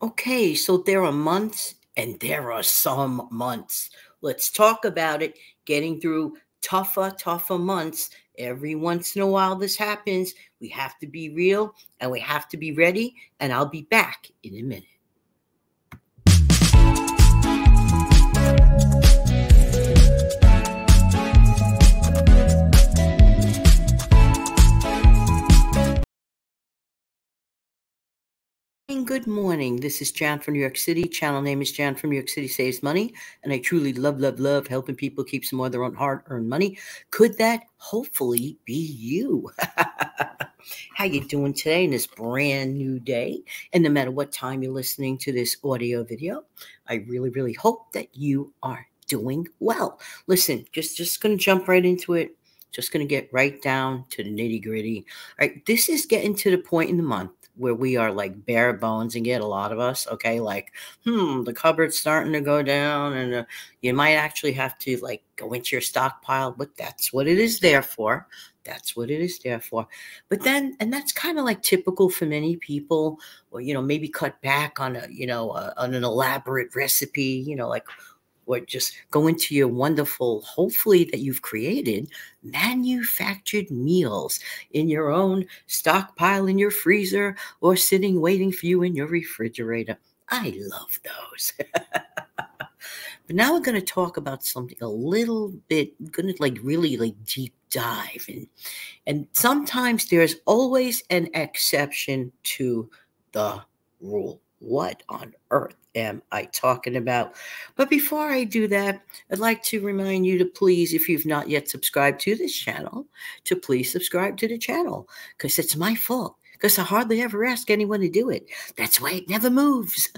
Okay, so there are months and there are some months. Let's talk about it. Getting through tougher months. Every once in a while, this happens. We have to be real and we have to be ready. And I'll be back in a minute. Good morning. This is Jan from New York City. Channel name is Jan from New York City Saves Money. And I truly love helping people keep some more of their own hard-earned money. Could that hopefully be you? How you doing today in this brand new day? And no matter what time you're listening to this audio video, I really hope that you are doing well. Listen, just going to jump right into it. Just going to get right down to the nitty-gritty. All right, this is getting to the point in the month where we are like bare bones and get a lot of us, okay? Like, the cupboard's starting to go down and you might actually have to like go into your stockpile, but that's what it is there for. That's what it is there for. But then, and that's kind of like typical for many people, or, maybe cut back on on an elaborate recipe, like, or just go into your wonderful, hopefully that you've created, manufactured meals in your own stockpile in your freezer or sitting waiting for you in your refrigerator. I love those. But now we're going to talk about something a little bit, going to like really like deep dive. And sometimes there's always an exception to the rule. What on earth am I talking about? But before I do that, I'd like to remind you to please, if you've not yet subscribed to this channel, to please subscribe to the channel, because it's my fault, because I hardly ever ask anyone to do it. That's why it never moves.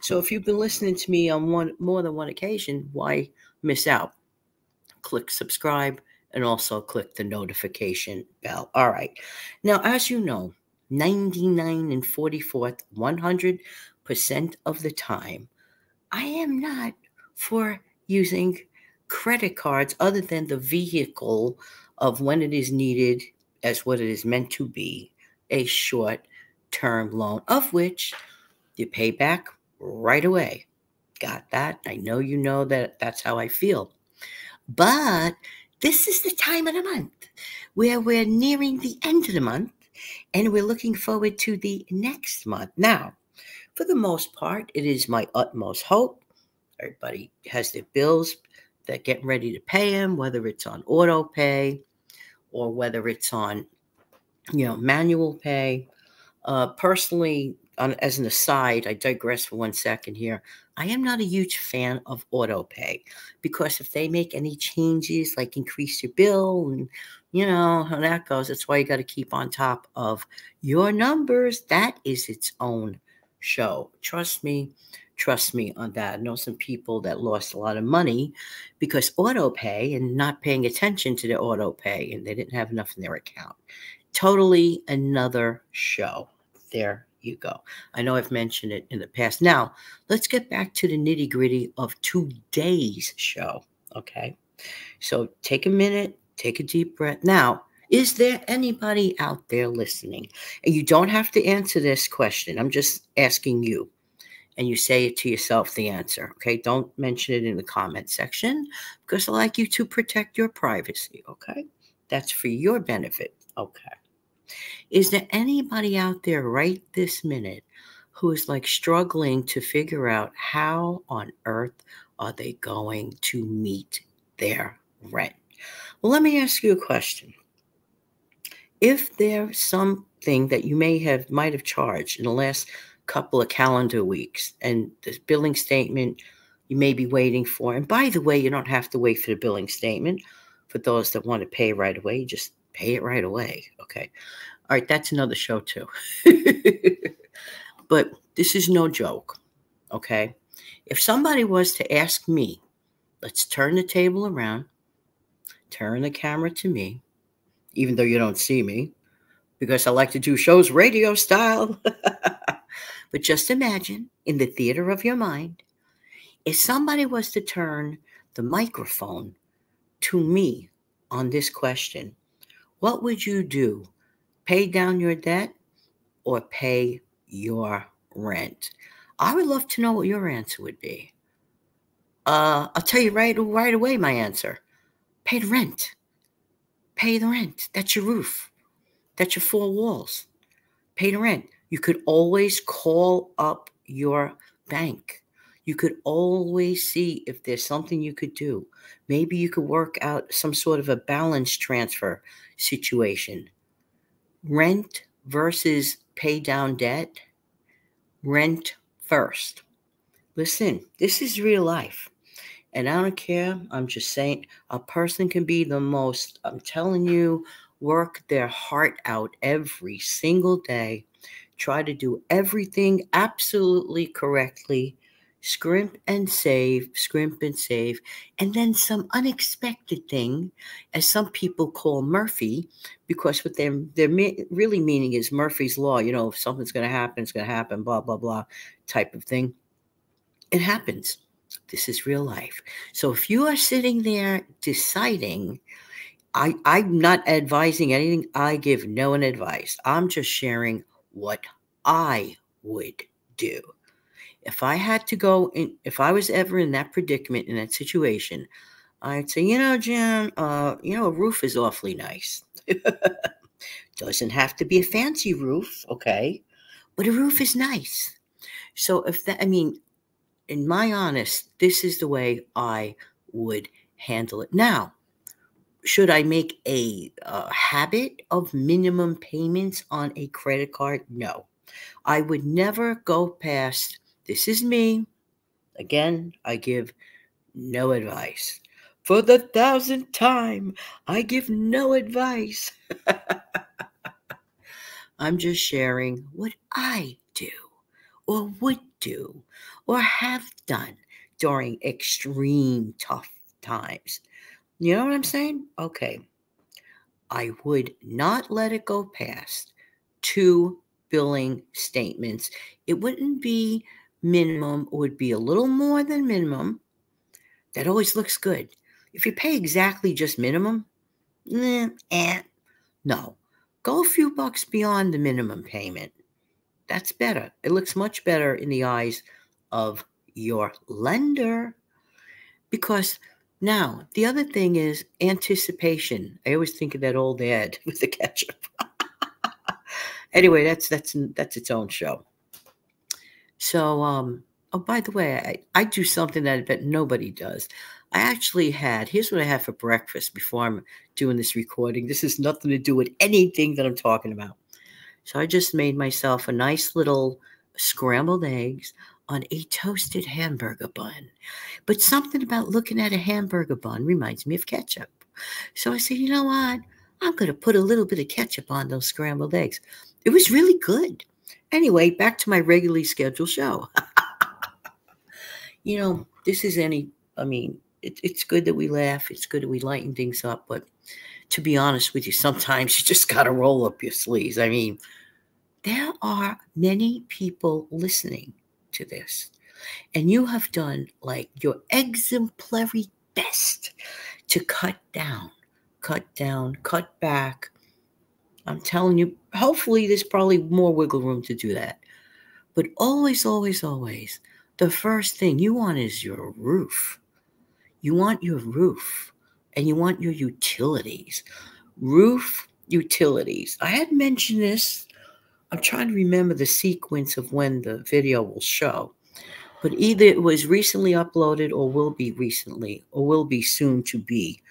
So if you've been listening to me on more than one occasion, why miss out? Click subscribe and also click the notification bell. All right. Now, as you know, 99 and 44th, 100% of the time, I am not for using credit cards other than the vehicle of when it is needed as what it is meant to be, a short-term loan, of which you pay back right away. Got that? I know you know that that's how I feel. But this is the time of the month where we're nearing the end of the month and we're looking forward to the next month. Now, for the most part, it is my utmost hope everybody has their bills. They're getting ready to pay them, whether it's on auto pay or whether it's on, manual pay. Personally, as an aside, I digress for 1 second here. I am not a huge fan of auto pay because if they make any changes, like increase your bill and how that goes, that's why you got to keep on top of your numbers. That is its own show. Trust me on that. I know some people that lost a lot of money because auto pay and not paying attention to their auto pay, and they didn't have enough in their account. Totally another show. There you go. I know I've mentioned it in the past. Now, let's get back to the nitty-gritty of today's show, okay? So take a minute, take a deep breath. Now, is there anybody out there listening? And you don't have to answer this question. I'm just asking you. And you say it to yourself, the answer, okay? Don't mention it in the comment section because I like you to protect your privacy, okay? That's for your benefit, okay? Is there anybody out there right this minute who is like struggling to figure out how on earth are they going to meet their rent? Well, let me ask you a question. If there's something that you might have charged in the last couple of calendar weeks and the billing statement you may be waiting for, and by the way, you don't have to wait for the billing statement. For those that want to pay right away, just pay it right away, okay? All right, that's another show too. But this is no joke, okay? If somebody was to ask me, let's turn the table around, turn the camera to me, even though you don't see me, because I like to do shows radio style. But just imagine, in the theater of your mind, if somebody was to turn the microphone to me on this question, what would you do? Pay down your debt or pay your rent? I would love to know what your answer would be. I'll tell you right away my answer. Pay the rent. Pay the rent. That's your roof. That's your four walls. Pay the rent. You could always call up your bank. You could always see if there's something you could do. Maybe you could work out some sort of a balance transfer situation. Rent versus pay down debt. Rent first. Listen, this is real life. And I don't care. I'm just saying, a person can be the most, I'm telling you, work their heart out every single day, try to do everything absolutely correctly, scrimp and save, and then some unexpected thing, as some people call Murphy, because what they're really meaning is Murphy's Law. If something's going to happen, it's going to happen, blah, blah, blah, type of thing. It happens. This is real life. So if you are sitting there deciding, I'm not advising anything. I give no advice. I'm just sharing what I would do. If I had to go in, if I was ever in that predicament, in that situation, I'd say, Jan, a roof is awfully nice. Doesn't have to be a fancy roof, okay? But a roof is nice. So in my honest, this is the way I would handle it. Now, should I make a habit of minimum payments on a credit card? No. I would never go past, this is me. Again, I give no advice. For the 1,000th time, I give no advice. I'm just sharing what I do, or would do, or have done during extreme tough times. You know what I'm saying? Okay. I would not let it go past 2 billing statements. It wouldn't be minimum. It would be a little more than minimum. That always looks good. If you pay exactly just minimum, no. Go a few bucks beyond the minimum payment. That's better. It looks much better in the eyes of your lender. Because now, the other thing is anticipation. I always think of that old ad with the ketchup. Anyway, that's its own show. So, by the way, I do something that I bet nobody does. Here's what I had for breakfast before I'm doing this recording. This has nothing to do with anything that I'm talking about. So I just made myself a nice little scrambled eggs on a toasted hamburger bun. But something about looking at a hamburger bun reminds me of ketchup. So I said, you know what? I'm going to put a little bit of ketchup on those scrambled eggs. It was really good. Anyway, back to my regularly scheduled show. This is it's good that we laugh. It's good that we lighten things up. But to be honest with you, sometimes you just got to roll up your sleeves. There are many people listening to this, and you have done like your exemplary best to cut back. I'm telling you, hopefully there's probably more wiggle room to do that. But always, always, always, the first thing you want is your roof. You want your roof, and you want your utilities. Roof, utilities. I had mentioned this. I'm trying to remember the sequence of when the video will show. But either it was recently uploaded or will be soon to be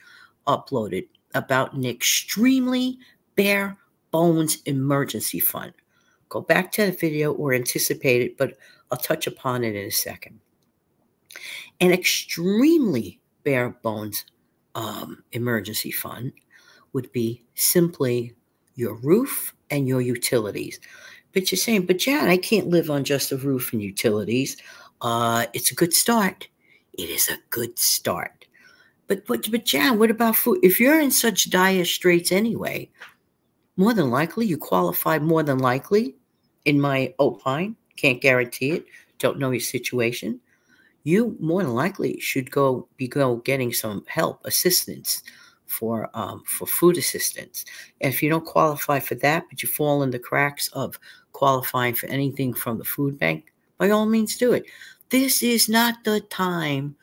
uploaded about an extremely bare bones emergency fund. Go back to that video or anticipate it, but I'll touch upon it in a second. An extremely bare bones emergency fund would be simply your roof and your utilities. But you're saying, but Jan, I can't live on just a roof and utilities. It's a good start. It is a good start. But Jan, what about food? If you're in such dire straits anyway, more than likely you qualify more than likely, in my opine, can't guarantee it, don't know your situation, you more than likely should go getting some help, assistance for food assistance. And if you don't qualify for that, but you fall in the cracks of qualifying for anything from the food bank, by all means do it. This is not the time.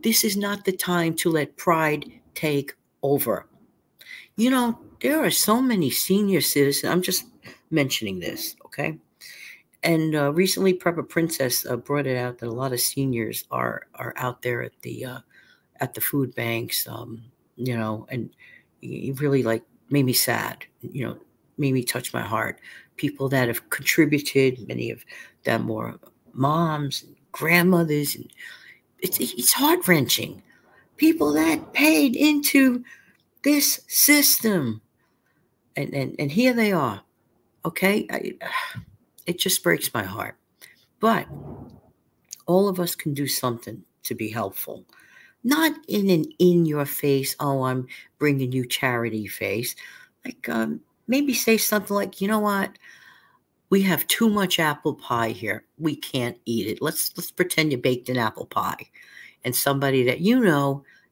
This is not the time to let pride take over. You know, there are so many senior citizens. I'm just mentioning this, okay? And recently, Prepper Princess brought it out that a lot of seniors are out there at the food banks, and it really like made me sad. Made me touch my heart. People that have contributed, many of them were moms, and grandmothers, and it's heart wrenching. People that paid into this system, and here they are. Okay, it just breaks my heart. But all of us can do something to be helpful. Not in an in-your-face, oh, I'm bringing you charity face. Like, maybe say something like, you know what? We have too much apple pie here. We can't eat it. Let's pretend you baked an apple pie. And somebody that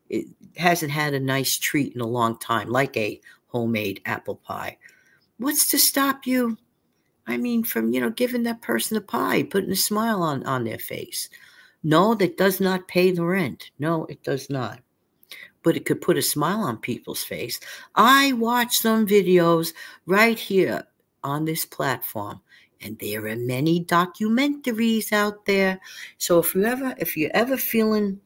it hasn't had a nice treat in a long time, like a homemade apple pie. What's to stop you? I mean, from, giving that person a pie, putting a smile on their face. No, that does not pay the rent. No, it does not. But it could put a smile on people's face. I watch some videos right here on this platform, and there are many documentaries out there. So if you're ever feeling,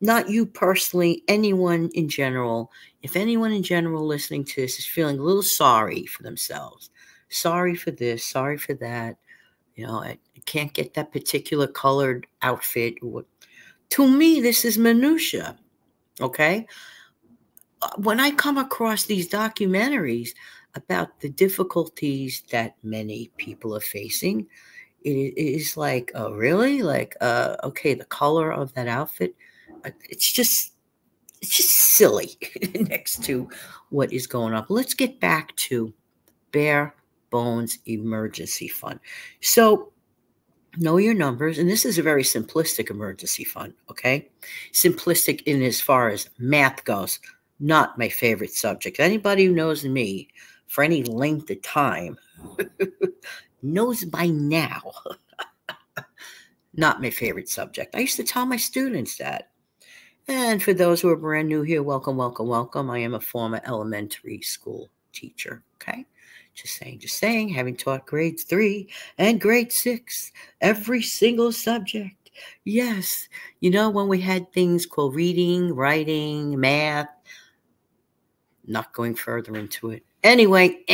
not you personally, anyone in general, if anyone in general listening to this is feeling a little sorry for themselves, sorry for this, sorry for that, I can't get that particular colored outfit. To me, this is minutia, okay? When I come across these documentaries about the difficulties that many people are facing, it is like, really? Like, okay, the color of that outfit, it's just silly next to what is going on. But let's get back to bare bones emergency fund. So know your numbers, and this is a very simplistic emergency fund, okay? Simplistic in as far as math goes. Not my favorite subject. Anybody who knows me for any length of time knows by now. Not my favorite subject. I used to tell my students that. And for those who are brand new here, welcome, welcome, welcome. I am a former elementary school teacher, okay? Just saying, having taught grades 3 and grade 6, every single subject. Yes, when we had things called reading, writing, math, not going further into it. Anyway,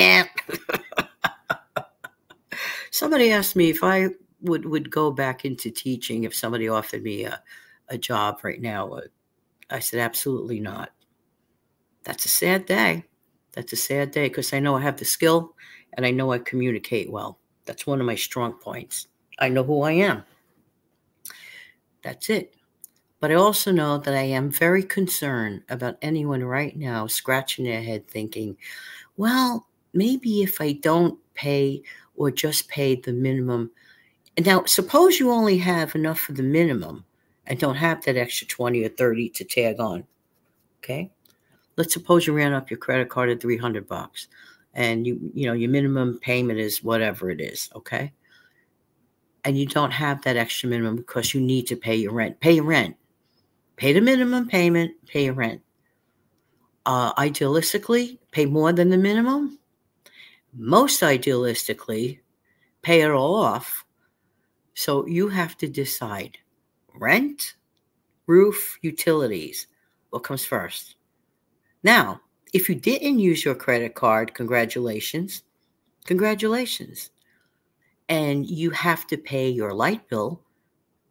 somebody asked me if I would go back into teaching if somebody offered me a job right now. I said, absolutely not. That's a sad day. That's a sad day because I know I have the skill and I know I communicate well. That's one of my strong points. I know who I am. That's it. But I also know that I am very concerned about anyone right now scratching their head thinking, well, maybe if I don't pay or just pay the minimum. And now, suppose you only have enough for the minimum and don't have that extra 20 or 30 to tag on. Okay? Let's suppose you ran up your credit card at $300 and your minimum payment is whatever it is, okay? And you don't have that extra minimum because you need to pay your rent. Pay your rent. Pay the minimum payment, pay your rent. Idealistically, pay more than the minimum. Most idealistically, pay it all off. So you have to decide rent, roof, utilities. What comes first? Now, if you didn't use your credit card, congratulations. And you have to pay your light bill,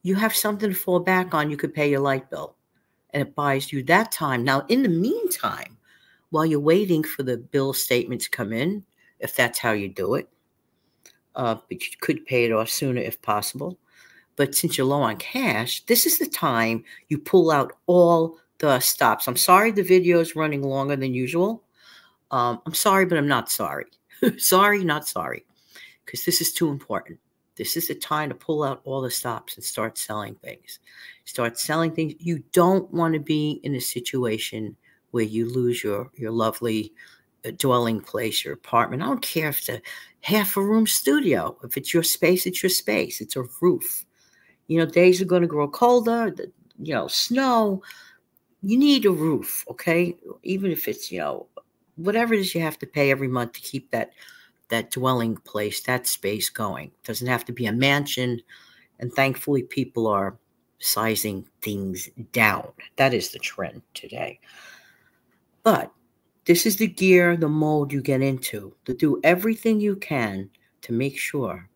you have something to fall back on. You could pay your light bill, and it buys you that time. Now, in the meantime, while you're waiting for the bill statement to come in, if that's how you do it, but you could pay it off sooner if possible. But since you're low on cash, this is the time you pull out all the stops. I'm sorry the video is running longer than usual. I'm sorry, but I'm not sorry. Sorry, not sorry. Because this is too important. This is the time to pull out all the stops and start selling things. Start selling things. You don't want to be in a situation where you lose your lovely dwelling place, your apartment. I don't care if it's a half a room studio. If it's your space, it's your space. It's a roof. Days are going to grow colder, snow. You need a roof, okay? Even if it's, whatever it is you have to pay every month to keep that dwelling place, that space going. It doesn't have to be a mansion. And thankfully, people are sizing things down. That is the trend today. But this is the gear, the mode you get into to do everything you can to make sure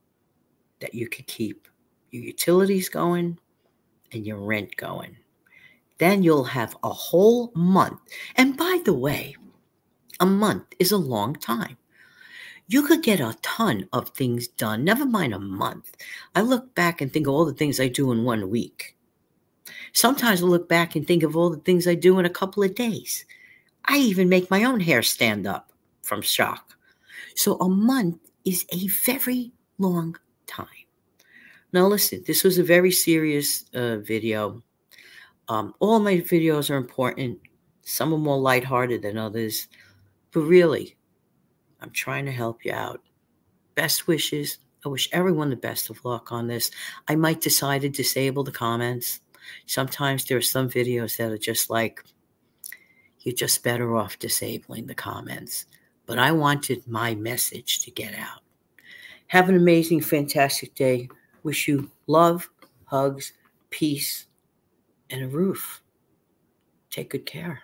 that you can keep your utilities going and your rent going. Then you'll have a whole month. And by the way, a month is a long time. You could get a ton of things done, never mind a month. I look back and think of all the things I do in 1 week. Sometimes I look back and think of all the things I do in a couple of days. I even make my own hair stand up from shock. So a month is a very long time. Now listen, this was a very serious video. All my videos are important. Some are more lighthearted than others. But really, I'm trying to help you out. Best wishes. I wish everyone the best of luck on this. I might decide to disable the comments. Sometimes there are some videos that are just like, you're just better off disabling the comments. But I wanted my message to get out. Have an amazing, fantastic day. Wish you love, hugs, peace, and a roof. Take good care.